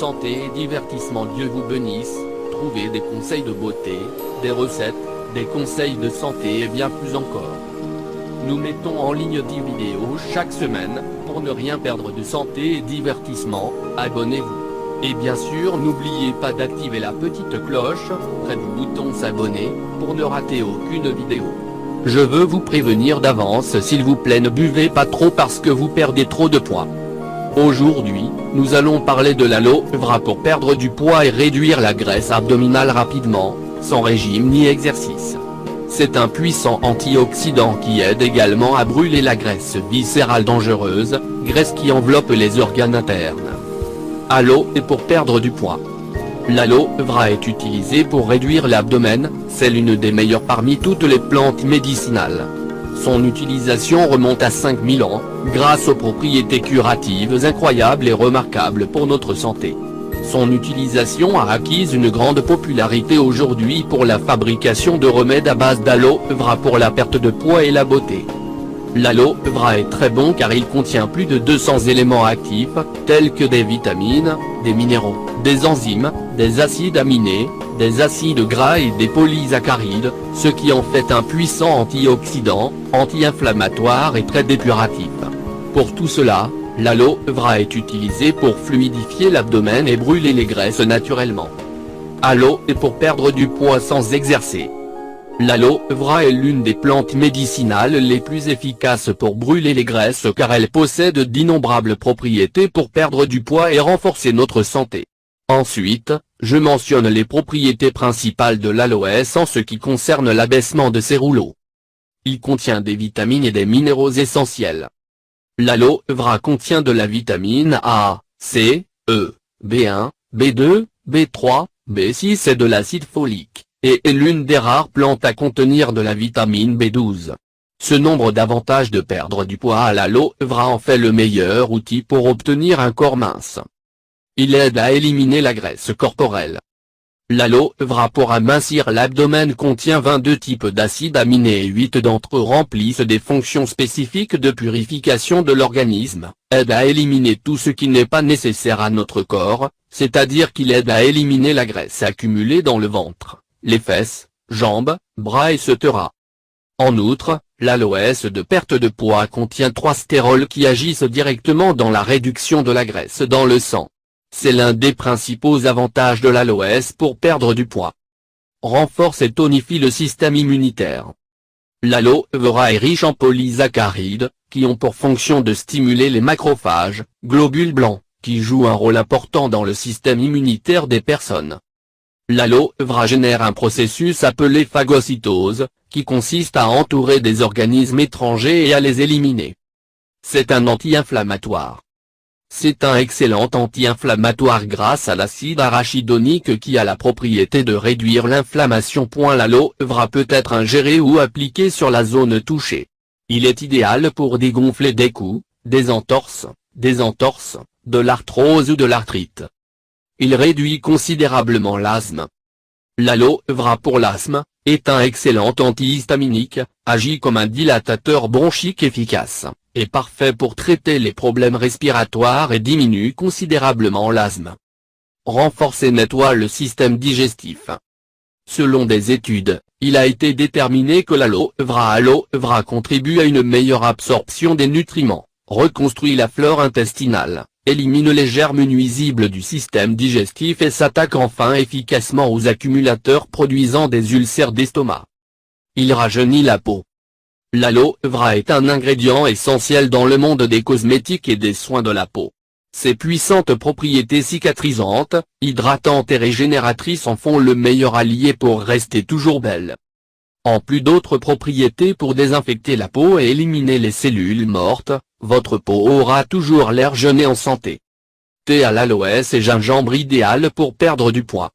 santé et divertissement. Dieu vous bénisse. Trouvez des conseils de beauté, des recettes, des conseils de santé et bien plus encore. Nous mettons en ligne 10 vidéos chaque semaine. Pour ne rien perdre de santé et divertissement, abonnez-vous. Et bien sûr n'oubliez pas d'activer la petite cloche, près du bouton s'abonner, pour ne rater aucune vidéo. Je veux vous prévenir d'avance, s'il vous plaît, ne buvez pas trop parce que vous perdez trop de poids. Aujourd'hui, nous allons parler de l'aloe vera pour perdre du poids et réduire la graisse abdominale rapidement, sans régime ni exercice. C'est un puissant antioxydant qui aide également à brûler la graisse viscérale dangereuse, graisse qui enveloppe les organes internes. Aloe est pour perdre du poids. L'aloe vera est utilisé pour réduire l'abdomen, c'est l'une des meilleures parmi toutes les plantes médicinales. Son utilisation remonte à 5000 ans, grâce aux propriétés curatives incroyables et remarquables pour notre santé. Son utilisation a acquis une grande popularité aujourd'hui pour la fabrication de remèdes à base d'aloe vera pour la perte de poids et la beauté. L'aloe vera est très bon car il contient plus de 200 éléments actifs, tels que des vitamines, des minéraux, des enzymes, des acides aminés, des acides gras et des polysaccharides, ce qui en fait un puissant antioxydant, anti-inflammatoire et très dépuratif. Pour tout cela, l'aloe vera est utilisé pour fluidifier l'abdomen et brûler les graisses naturellement. Aloe est pour perdre du poids sans exercer. L'aloe vera est l'une des plantes médicinales les plus efficaces pour brûler les graisses car elle possède d'innombrables propriétés pour perdre du poids et renforcer notre santé. Ensuite, je mentionne les propriétés principales de l'aloès en ce qui concerne l'abaissement de ses rouleaux. Il contient des vitamines et des minéraux essentiels. L'aloe vera contient de la vitamine A, C, E, B1, B2, B3, B6 et de l'acide folique, et est l'une des rares plantes à contenir de la vitamine B12. Ce nombre d'avantages de perdre du poids à l'aloe vera en fait le meilleur outil pour obtenir un corps mince. Il aide à éliminer la graisse corporelle. L'aloe vera pour amincir l'abdomen contient 22 types d'acides aminés et 8 d'entre eux remplissent des fonctions spécifiques de purification de l'organisme, aide à éliminer tout ce qui n'est pas nécessaire à notre corps, c'est-à-dire qu'il aide à éliminer la graisse accumulée dans le ventre, les fesses, jambes, bras etc. En outre, l'aloès de perte de poids contient 3 stérols qui agissent directement dans la réduction de la graisse dans le sang. C'est l'un des principaux avantages de l'aloès pour perdre du poids. Renforce et tonifie le système immunitaire. L'aloe vera est riche en polysaccharides, qui ont pour fonction de stimuler les macrophages, globules blancs, qui jouent un rôle important dans le système immunitaire des personnes. L'aloe vera génère un processus appelé phagocytose, qui consiste à entourer des organismes étrangers et à les éliminer. C'est un anti-inflammatoire. C'est un excellent anti-inflammatoire grâce à l'acide arachidonique qui a la propriété de réduire l'inflammation. L'aloe vera peut être ingéré ou appliqué sur la zone touchée. Il est idéal pour dégonfler des coups, des entorses, de l'arthrose ou de l'arthrite. Il réduit considérablement l'asthme. L'aloe vera pour l'asthme, est un excellent antihistaminique, agit comme un dilatateur bronchique efficace, est parfait pour traiter les problèmes respiratoires et diminue considérablement l'asthme. Renforce et nettoie le système digestif. Selon des études, il a été déterminé que l'aloe vera contribue à une meilleure absorption des nutriments, reconstruit la flore intestinale, élimine les germes nuisibles du système digestif et s'attaque enfin efficacement aux accumulateurs produisant des ulcères d'estomac. Il rajeunit la peau. L'aloe vera est un ingrédient essentiel dans le monde des cosmétiques et des soins de la peau. Ses puissantes propriétés cicatrisantes, hydratantes et régénératrices en font le meilleur allié pour rester toujours belle. En plus d'autres propriétés pour désinfecter la peau et éliminer les cellules mortes, votre peau aura toujours l'air jeune et en santé. Thé à l'aloès et gingembre idéal pour perdre du poids.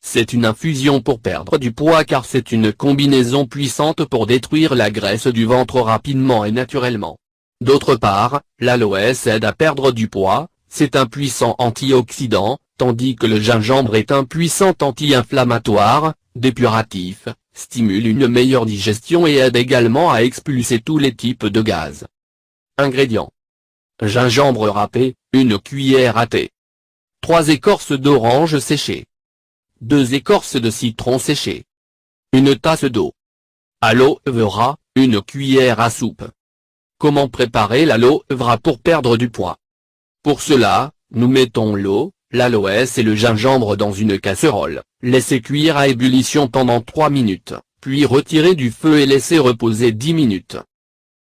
C'est une infusion pour perdre du poids car c'est une combinaison puissante pour détruire la graisse du ventre rapidement et naturellement. D'autre part, l'aloès aide à perdre du poids, c'est un puissant antioxydant, tandis que le gingembre est un puissant anti-inflammatoire, dépuratif, stimule une meilleure digestion et aide également à expulser tous les types de gaz. Ingrédients. Gingembre râpé, 1 cuillère à thé. 3 écorces d'orange séchées, 2 écorces de citron séchées, 1 tasse d'eau. Aloe vera, 1 cuillère à soupe. Comment préparer l'aloe vera pour perdre du poids? Pour cela, nous mettons l'eau, l'aloès et le gingembre dans une casserole, laissez cuire à ébullition pendant 3 minutes, puis retirez du feu et laissez reposer 10 minutes.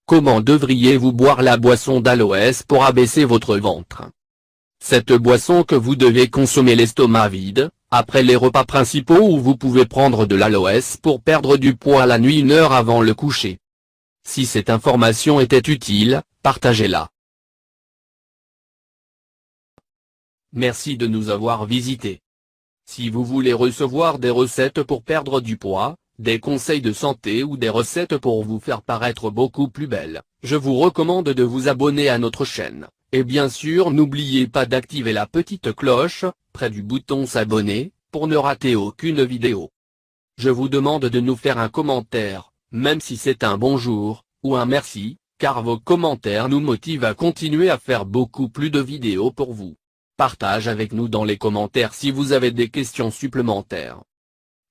Comment devriez-vous boire la boisson d'aloès pour abaisser votre ventre? Cette boisson que vous devez consommer l'estomac vide, après les repas principaux, ou vous pouvez prendre de l'aloès pour perdre du poids la nuit 1 heure avant le coucher. Si cette information était utile, partagez-la. Merci de nous avoir visités. Si vous voulez recevoir des recettes pour perdre du poids, des conseils de santé ou des recettes pour vous faire paraître beaucoup plus belle, je vous recommande de vous abonner à notre chaîne. Et bien sûr n'oubliez pas d'activer la petite cloche, près du bouton s'abonner, pour ne rater aucune vidéo. Je vous demande de nous faire un commentaire, même si c'est un bonjour, ou un merci, car vos commentaires nous motivent à continuer à faire beaucoup plus de vidéos pour vous. Partage avec nous dans les commentaires si vous avez des questions supplémentaires.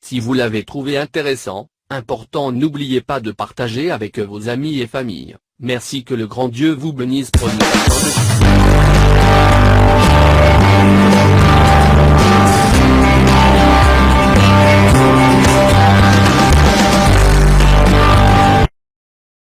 Si vous l'avez trouvé intéressant, important, n'oubliez pas de partager avec vos amis et familles. Merci, que le grand Dieu vous bénisse. Prenez soin de vous.